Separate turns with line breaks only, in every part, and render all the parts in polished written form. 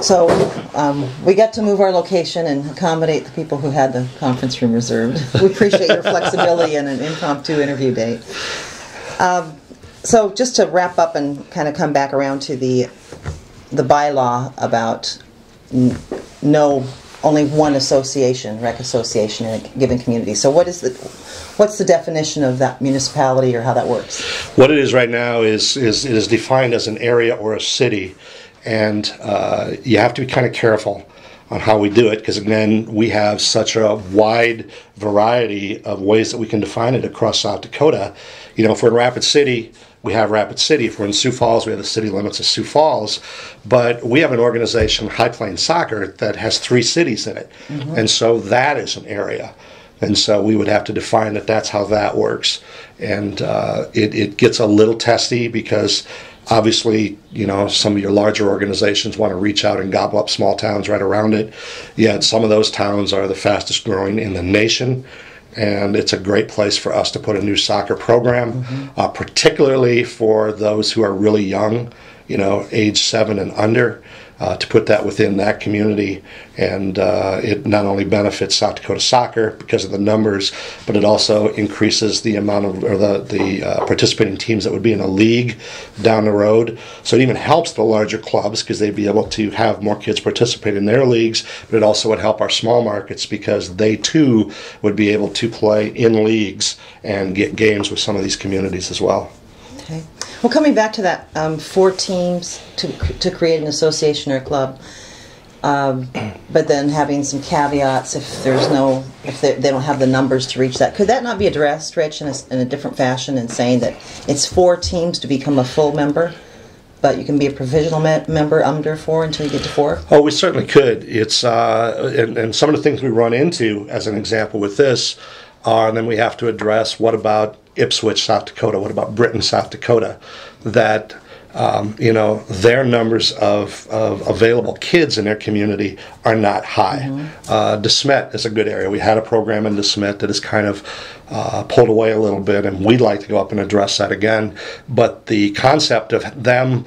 So we got to move our location and accommodate the people who had the conference room reserved. We appreciate your flexibility and an impromptu interview date. So just to wrap up and kind of come back around to the bylaw about only one association, rec association in a given community. So what's the definition of that municipality or how that works?
What it is right now is it is defined as an area or a city, and you have to be kind of careful on how we do it, because again, we have such a wide variety of ways that we can define it across South Dakota. You know, if we're in Rapid City, we have Rapid City. If we're in Sioux Falls, we have the city limits of Sioux Falls. But we have an organization, High Plains Soccer, that has 3 cities in it. Mm-hmm. And so that is an area. And so we would have to define that that's how that works. And it gets a little testy because obviously, you know, some of your larger organizations want to reach out and gobble up small towns right around it. Yet some of those towns are the fastest growing in the nation. And it's a great place for us to put a new soccer program, mm-hmm. Particularly for those who are really young, you know, age 7 and under, to put that within that community. And it not only benefits South Dakota Soccer because of the numbers, but it also increases the amount of, or the participating teams that would be in a league down the road. So it even helps the larger clubs because they'd be able to have more kids participate in their leagues, but it also would help our small markets because they too would be able to play in leagues and get games with some of these communities as well.
Okay. Well, coming back to that, 4 teams to create an association or a club, but then having some caveats if they don't have the numbers to reach that. Could that not be addressed, Rich, in a different fashion, and saying that it's 4 teams to become a full member, but you can be a provisional member under 4 until you get to 4?
Oh, we certainly could. It's and some of the things we run into, as an example with this, are, and then we have to address, what about Ipswich, South Dakota? What about Britain, South Dakota? That you know, their numbers of available kids in their community are not high. Mm-hmm. DeSmet is a good area. We had a program in DeSmet that is kind of pulled away a little bit, and we'd like to go up and address that again. But the concept of them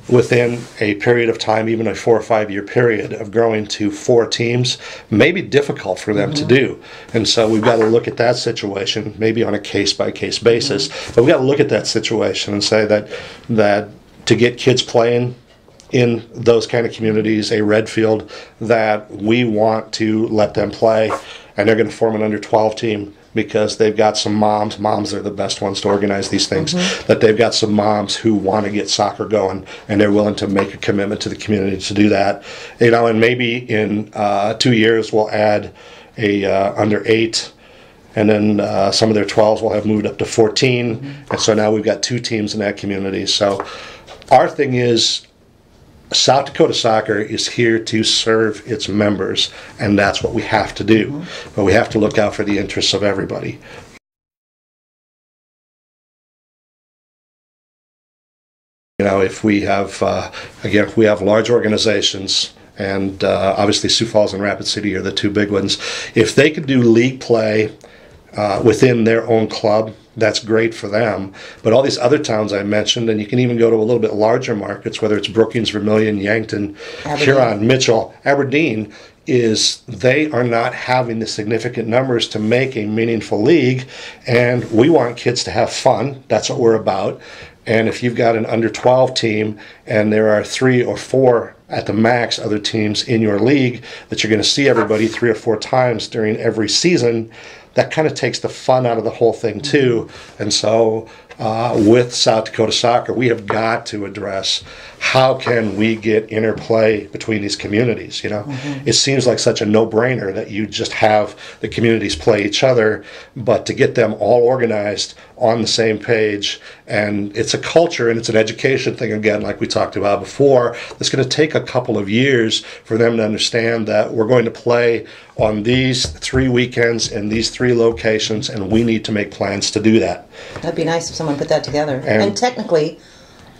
within a period of time, even a 4 or 5 year period, of growing to 4 teams may be difficult for them mm-hmm. to do. And so we've got to look at that situation, maybe on a case-by-case basis. Mm-hmm. But we've got to look at that situation and say that to get kids playing in those kind of communities, a Redfield, that we want to let them play, and they're going to form an under-12 team because they've got some moms. Moms are the best ones to organize these things. Mm-hmm. That they've got some moms who want to get soccer going, and they're willing to make a commitment to the community to do that. You know, and maybe in 2 years we'll add a under 8. And then some of their 12s will have moved up to 14. Mm-hmm. And so now we've got 2 teams in that community. So our thing is, South Dakota Soccer is here to serve its members, and that's what we have to do. Mm-hmm. But we have to look out for the interests of everybody. You know, if we have, again, if we have large organizations, and obviously Sioux Falls and Rapid City are the 2 big ones, if they could do league play within their own club, that's great for them. But all these other towns I mentioned, and you can even go to a little bit larger markets, whether it's Brookings, Vermilion, Yankton, Aberdeen, Huron, Mitchell, Aberdeen, is they are not having the significant numbers to make a meaningful league, and we want kids to have fun. That's what we're about. And if you've got an under 12 team and there are 3 or 4 at the max other teams in your league that you're going to see everybody 3 or 4 times during every season, that kind of takes the fun out of the whole thing too. And so with South Dakota Soccer, we have got to address how can we get interplay between these communities. You know, mm-hmm. It seems like such a no-brainer that you just have the communities play each other, but to get them all organized on the same page, and it's a culture and it's an education thing, again, like we talked about before, it's going to take a couple of years for them to understand that we're going to play on these 3 weekends in these 3 locations, and we need to make plans to do that.
That'd be nice if someone put that together. And technically,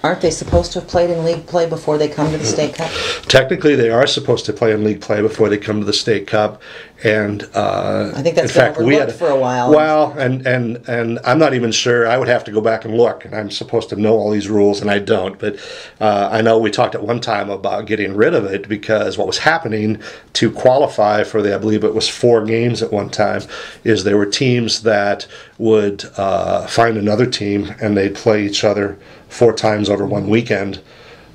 Aren't they supposed to have played in league play before they come to the state cup?
Technically, they are supposed to play in league play before they come to the state cup, and
I think that's been overlooked for a while.
Well, and I'm not even sure. I would have to go back and look, and I'm supposed to know all these rules, and I don't. But I know we talked at one time about getting rid of it because what was happening to qualify for I believe it was 4 games at one time, is there were teams that would find another team and they'd play each other 4 times over one weekend,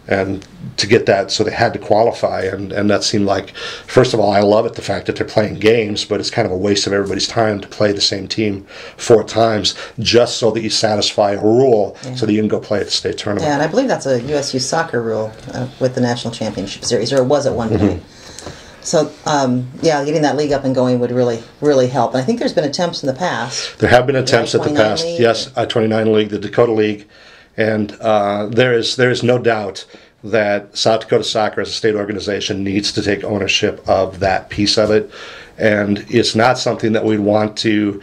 and to get that, so they had to qualify, and that seemed like, first of all, I love it, the fact that they're playing games, but it's kind of a waste of everybody's time to play the same team 4 times just so that you satisfy a rule, so that you can go play at the state tournament.
Yeah, and I believe that's a US Youth Soccer rule with the National Championship Series, or it was at one point. So, yeah, getting that league up and going would really help. And I think there's been attempts in the past.
There have been attempts at the past,
League,
yes, I-29 League, the Dakota League, and there is no doubt that South Dakota Soccer as a state organization needs to take ownership of that piece of it. And it's not something that we'd want to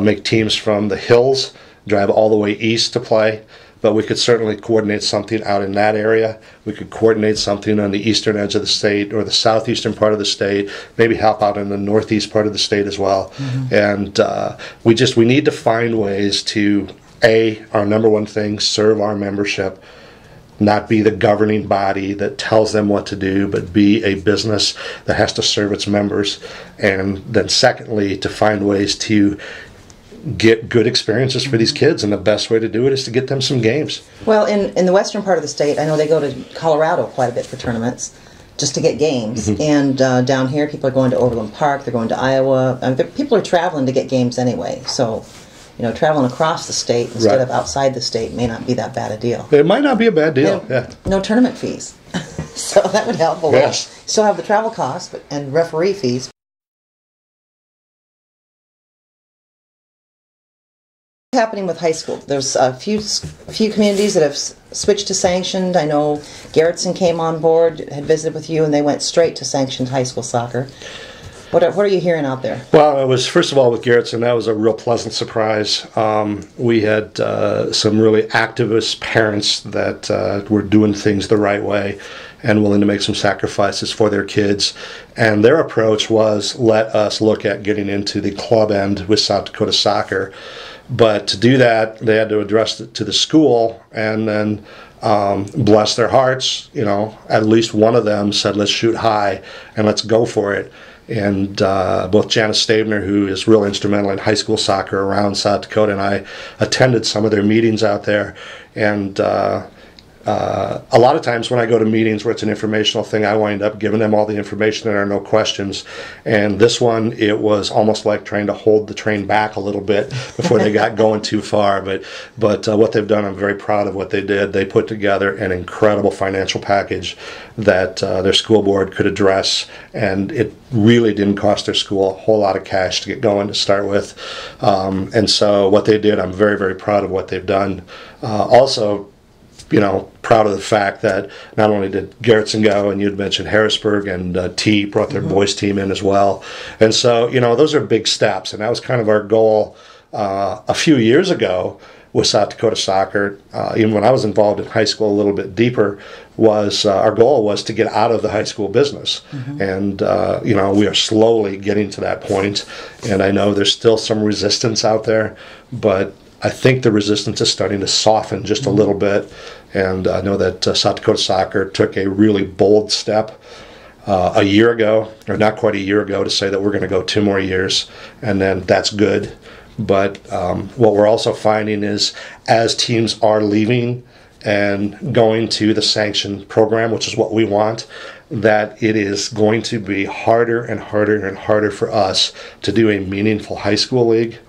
make teams from the hills drive all the way east to play, but we could certainly coordinate something out in that area. We could coordinate something on the eastern edge of the state or the southeastern part of the state, maybe help out in the northeast part of the state as well. And we need to find ways to, our number one thing, serve our membership, not be the governing body that tells them what to do, but be a business that has to serve its members. And then secondly, to find ways to get good experiences for these kids, and the best way to do it is to get them some games.
Well, in the western part of the state, I know they go to Colorado quite a bit for tournaments, just to get games. And down here, people are going to Overland Park, they're going to Iowa. People are traveling to get games anyway, so traveling across the state instead of outside the state may not be that bad a deal.
It might not be a bad deal.
No tournament fees, so that would help a lot.
Yes.
Still have the travel costs and referee fees. What's happening with high school? There's a few communities that have switched to sanctioned. I know Garrettson came on board, had visited with you, and they went straight to sanctioned high school soccer. What are you hearing out there?
Well, it was, first of all, with Garrettson, that was a real pleasant surprise. We had some really activist parents that were doing things the right way and willing to make some sacrifices for their kids. And their approach was, let us look at getting into the club end with South Dakota Soccer. But to do that, they had to address it to the school, and then bless their hearts, at least one of them said, let's shoot high and let's go for it. And both Janice Stabner, who is real instrumental in high school soccer around South Dakota, and I attended some of their meetings out there. And a lot of times when I go to meetings where it's an informational thing, I wind up giving them all the information. There are no questions. And this one, it was almost like trying to hold the train back a little bit before they got going too far. But what they've done, I'm very proud of what they did. They put together an incredible financial package that their school board could address, and it really didn't cost their school a whole lot of cash to get going to start with. And so what they did, I'm very, very proud of what they've done. Also, proud of the fact that not only did Garrettson go, and you'd mentioned Harrisburg, and T brought their boys team in as well. And so, those are big steps, and that was kind of our goal a few years ago with South Dakota Soccer. Even when I was involved in high school a little bit deeper, was our goal was to get out of the high school business. And, we are slowly getting to that point, and I know there's still some resistance out there, but I think the resistance is starting to soften just a little bit. And I know that South Dakota Soccer took a really bold step a year ago, or not quite a year ago, to say that we're going to go 2 more years, and then that's good. But what we're also finding is, as teams are leaving and going to the sanctioned program, which is what we want, that it is going to be harder and harder and harder for us to do a meaningful high school league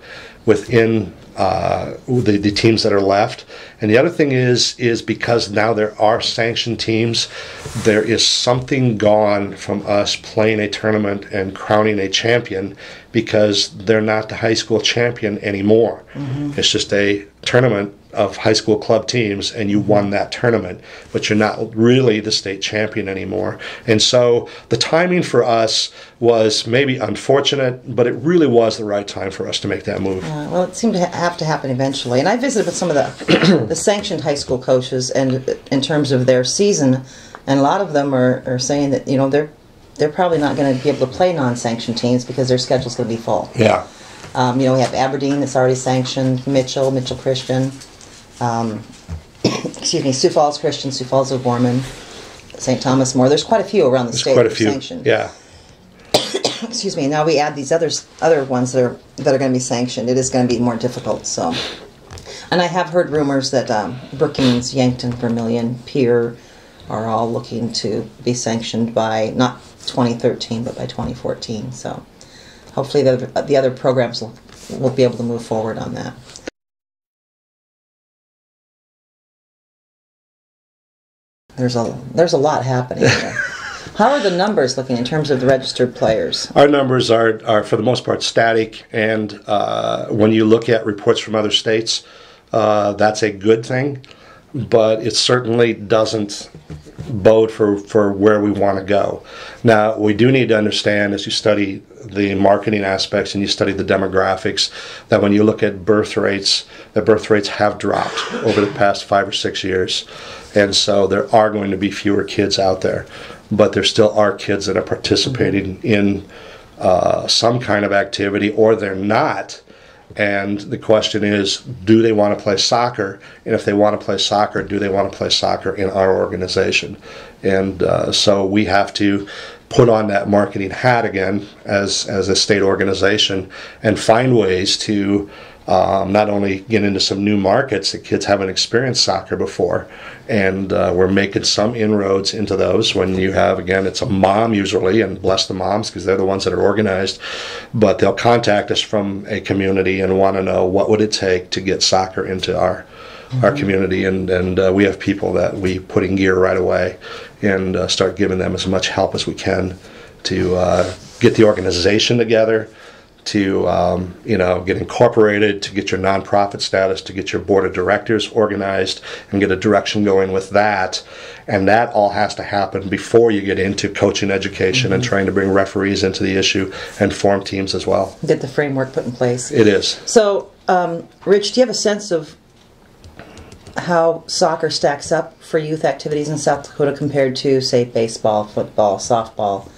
within the teams that are left. And the other thing is because now there are sanctioned teams, there is something gone from us playing a tournament and crowning a champion, because they're not the high school champion anymore. It's just a tournament of high school club teams and you won that tournament, but you're not really the state champion anymore. And so the timing for us was maybe unfortunate, but it really was the right time for us to make that move.
Well, it seemed to have to happen eventually. And I visited with some of the, the sanctioned high school coaches, and in terms of their season, and a lot of them are saying that, you know, they're probably not going to be able to play non-sanctioned teams because their schedule's going to be full.
Yeah.
You know, we have Aberdeen that's already sanctioned, Mitchell Christian, excuse me, Sioux Falls Christian, Sioux Falls O'Gorman, St. Thomas More. There's quite a few around the state
quite a
that are
few.
sanctioned.
Yeah.
Excuse me. Now we add these other ones that are going to be sanctioned. It is going to be more difficult. So, and I have heard rumors that Brookings, Yankton, Vermilion, Pierre are all looking to be sanctioned by not 2013 but by 2014. So. Hopefully the other programs will be able to move forward on that. There's a lot happening here. How are the numbers looking in terms of the registered players?
Our numbers are for the most part static, and when you look at reports from other states, that's a good thing, but it certainly doesn't bode for where we want to go. Now, we do need to understand, as you study the marketing aspects and you study the demographics, that when you look at birth rates, the birth rates have dropped over the past 5 or 6 years. And so there are going to be fewer kids out there, but there still are kids that are participating in some kind of activity, or they're not. And the question is, do they want to play soccer? And if they want to play soccer, do they want to play soccer in our organization? And so we have to put on that marketing hat again as a state organization and find ways to not only get into some new markets that kids haven't experienced soccer before, and we're making some inroads into those. When you have, again, it's a mom usually, and bless the moms because they're the ones that are organized, but they'll contact us from a community and want to know what would it take to get soccer into our community, and we have people that we put in gear right away and start giving them as much help as we can to get the organization together, to get incorporated, to get your nonprofit status, to get your board of directors organized and get a direction going with that. And that all has to happen before you get into coaching education and trying to bring referees into the issue and form teams as well.
Get the framework put in place.
It is.
So, Rich, do you have a sense of how soccer stacks up for youth activities in South Dakota compared to, say, baseball, football, softball,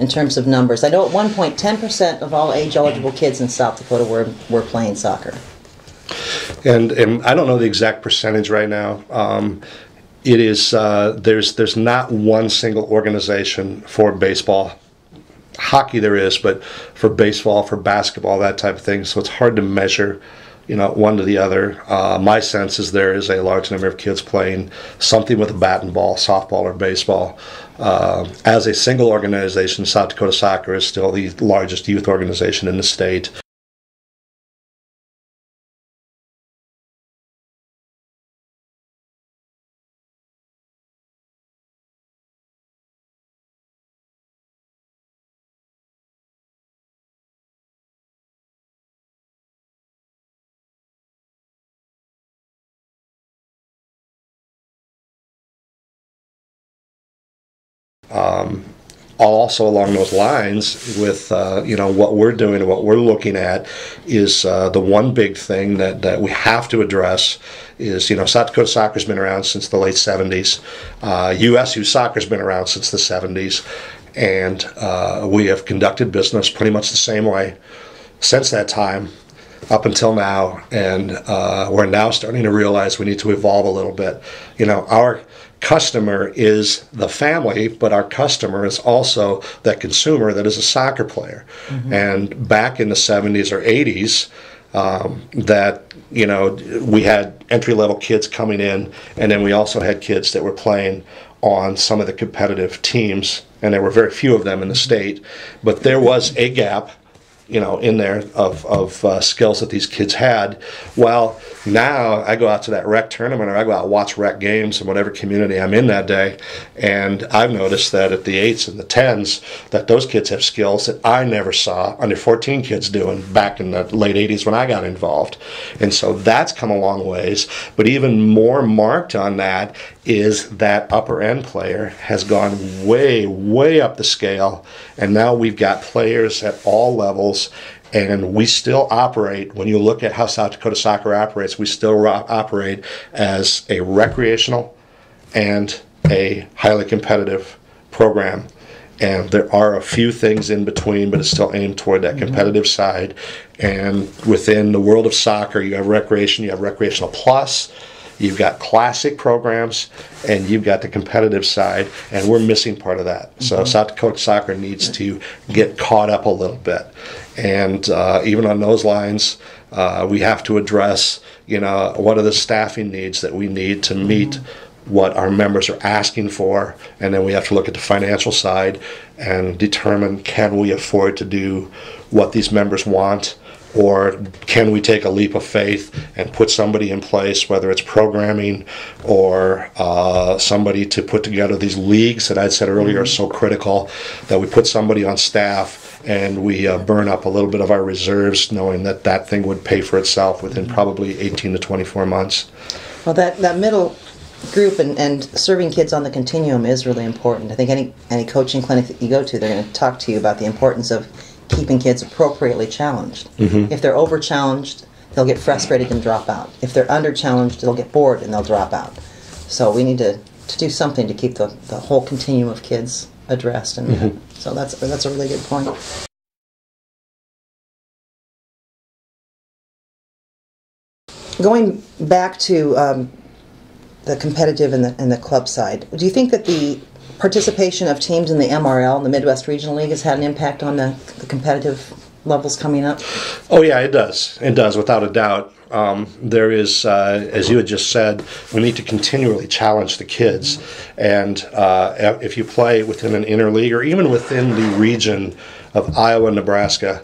in terms of numbers? I know at one point 10% of all age-eligible kids in South Dakota were playing soccer.
And I don't know the exact percentage right now. It is there's not one single organization for baseball. Hockey there is, but for baseball, for basketball, that type of thing. So it's hard to measure, one to the other. My sense is there is a large number of kids playing something with a bat and ball, softball or baseball. As a single organization, South Dakota Soccer is still the largest youth organization in the state. Also along those lines with what we're doing and what we're looking at is the one big thing that we have to address is, South Dakota Soccer's been around since the late 70s. US Soccer's been around since the 70s, and we have conducted business pretty much the same way since that time up until now, and we're now starting to realize we need to evolve a little bit. Our customer is the family, but our customer is also that consumer that is a soccer player. And back in the 70s or 80s, we had entry-level kids coming in, and then we also had kids that were playing on some of the competitive teams, and there were very few of them in the state, but there was a gap in there of skills that these kids had. Well, now I go out to that rec tournament, or I go out and watch rec games in whatever community I'm in that day, and I've noticed that at the 8s and the 10s that those kids have skills that I never saw under 14 kids doing back in the late 80s when I got involved. And so that's come a long ways. But even more marked on that is that upper end player has gone way, way up the scale, and now we've got players at all levels. And we still operate, when you look at how South Dakota Soccer operates, we still operate as a recreational and a highly competitive program. And there are a few things in between, but it's still aimed toward that competitive side. And within the world of soccer, you have recreation, you have recreational plus, you've got classic programs, and you've got the competitive side, and we're missing part of that. So South Dakota Soccer needs to get caught up a little bit. And even on those lines, we have to address, what are the staffing needs that we need to meet what our members are asking for, and then we have to look at the financial side and determine, can we afford to do what these members want, or can we take a leap of faith and put somebody in place, whether it's programming or somebody to put together these leagues that I said earlier are so critical, that we put somebody on staff and we burn up a little bit of our reserves, knowing that that thing would pay for itself within probably 18 to 24 months.
Well, that middle group and serving kids on the continuum is really important. I think any coaching clinic that you go to, they're going to talk to you about the importance of keeping kids appropriately challenged. If they're over-challenged, they'll get frustrated and drop out. If they're under-challenged, they'll get bored and they'll drop out. So we need to do something to keep the whole continuum of kids addressed. And so that's a really good point. Going back to the competitive and the club side, do you think that the participation of teams in the MRL, the Midwest Regional League, has had an impact on the competitive levels coming up? Oh yeah, it does. It does, without a doubt. There is, as you had just said, we need to continually challenge the kids. And if you play within an interleague, or even within the region of Iowa, Nebraska,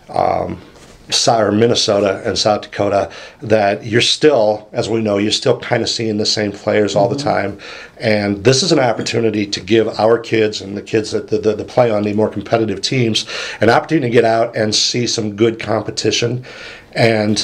or Minnesota and South Dakota, that you're still, as we know, you're still kind of seeing the same players all the time. And this is an opportunity to give our kids and the kids that play on the more competitive teams an opportunity to get out and see some good competition. And,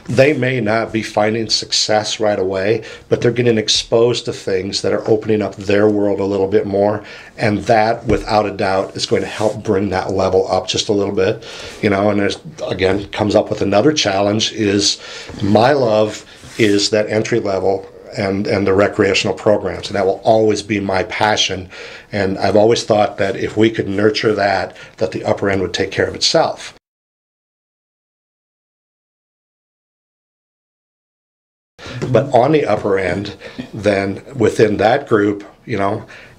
they may not be finding success right away, but they're getting exposed to things that are opening up their world a little bit more. And that, without a doubt, is going to help bring that level up just a little bit. And there's, again, comes up with another challenge is my love is that entry level and the recreational programs. And that will always be my passion. And I've always thought that if we could nurture that the upper end would take care of itself. But on the upper end, then within that group,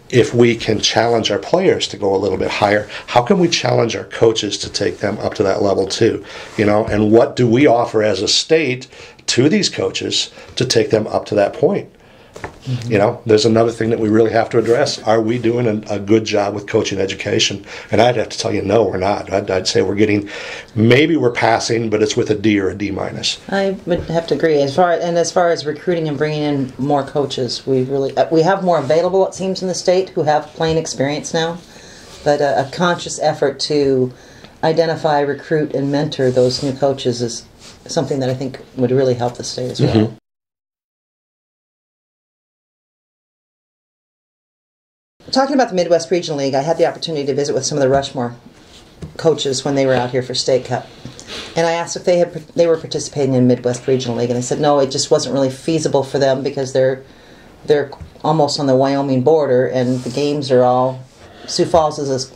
if we can challenge our players to go a little bit higher, how can we challenge our coaches to take them up to that level too? And what do we offer as a state to these coaches to take them up to that point? There's another thing that we really have to address. Are we doing a good job with coaching education? And I'd have to tell you, no, we're not. I'd say maybe we're passing, but it's with a D or a D minus. I would have to agree. As far as recruiting and bringing in more coaches, we have more available, it seems, in the state who have playing experience now. But a conscious effort to identify, recruit, and mentor those new coaches is something that I think would really help the state as well. Talking about the Midwest Regional League, I had the opportunity to visit with some of the Rushmore coaches when they were out here for State Cup. And I asked if they were participating in Midwest Regional League, and they said no, it just wasn't really feasible for them because they're almost on the Wyoming border, and the games are all, Sioux Falls is as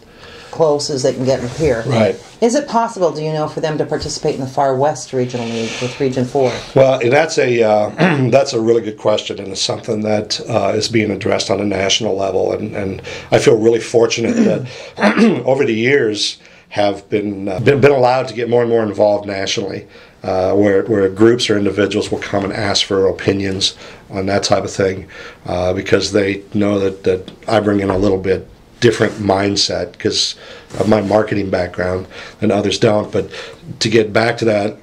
close as they can get up here. Right. Is it possible, do you know, for them to participate in the Far West Regional League with Region 4? Well, that's a really good question, and it's something that is being addressed on a national level. And I feel really fortunate that over the years have been allowed to get more and more involved nationally, where groups or individuals will come and ask for opinions on that type of thing, because they know that I bring in a little bit
different mindset because of my marketing background and others don't. But to get back to that,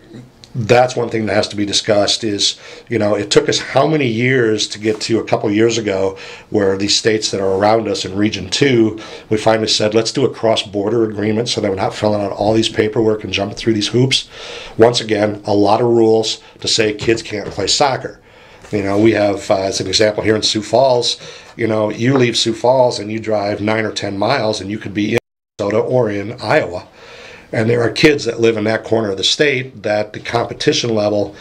that's one thing that has to be discussed is, you know, it took us how many years to get to a couple years ago where these states that are around us in Region 2, we finally said, let's do a cross-border agreement so that we're not filling out all these paperwork and jumping through these hoops. Once again, a lot of rules to say kids can't play soccer. You know, we have, as an example here in Sioux Falls, you know, you leave Sioux Falls and you drive 9 or 10 miles and you could be in Minnesota or in Iowa. And there are kids that live in that corner of the state that the competition level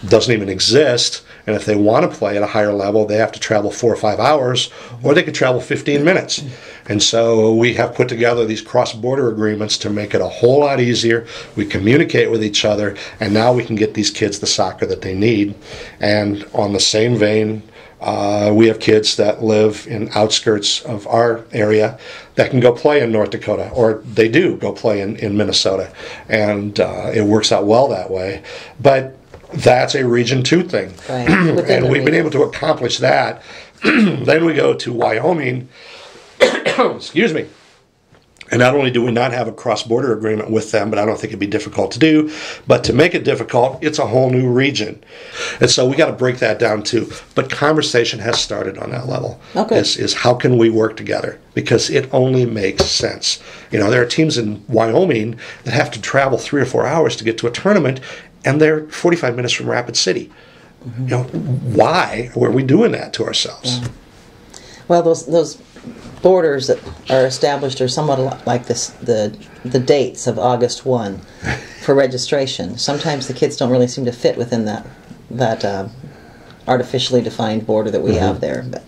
doesn't even exist. And if they want to play at a higher level, they have to travel 4 or 5 hours, or they could travel 15 minutes. And so we have put together these cross-border agreements to make it a whole lot easier. We communicate with each other, and now we can get these kids the soccer that they need. And on the same vein, we have kids that live in outskirts of our area that can go play in North Dakota, or they do go play in Minnesota, and it works out well that way. But that's a Region 2 thing,
right.
And we've been able to accomplish that. Then we go to Wyoming, excuse me. And not only do we not have a cross-border agreement with them, but I don't think it'd be difficult to do, but to make it difficult, it's a whole new region. And so we got to break that down too. But conversation has started on that level.
Okay.
Is how can we work together? Because it only makes sense. You know, there are teams in Wyoming that have to travel 3 or 4 hours to get to a tournament, and they're 45 minutes from Rapid City. Mm-hmm. You know, why were we doing that to ourselves?
Yeah. Well, those borders that are established are somewhat like this, the dates of August 1 for registration. Sometimes the kids don't really seem to fit within that artificially defined border that we have there. But